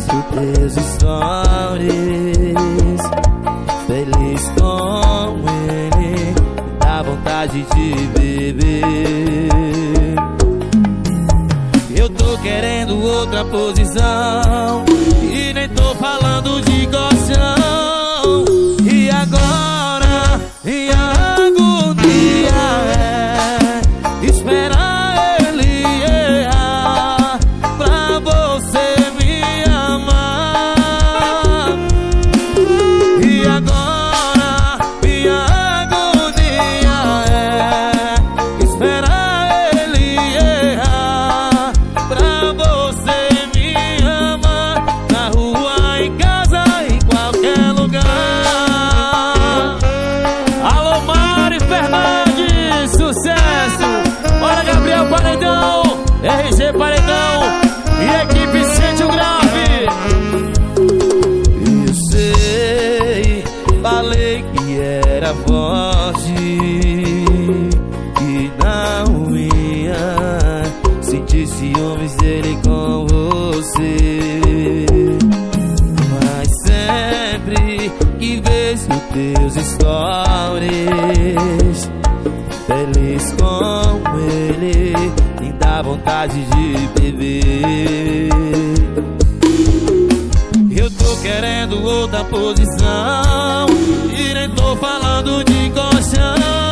vejo teus stories, feliz com ele, dá vontade de beber. Eu tô querendo outra posição e nem tô falando de colchão. E agora, minha agonia é esperar ele errar pra você me amar. E agora, minha agonia é esperar ele errar pra você me amar. Na rua, em casa, em qualquer lugar. Alô, Mari Fernandes, sucesso! Bora, Gabriel Paredão, RG Paredão e equipe Sente o Grave. Eu sei, falei que era forte, que não ia sentir ciúmes dele com você. Mas sempre que vejo teus stories, feliz com ele, me dá vontade de beber. Eu tô querendo outra posição e nem tô falando de colchão.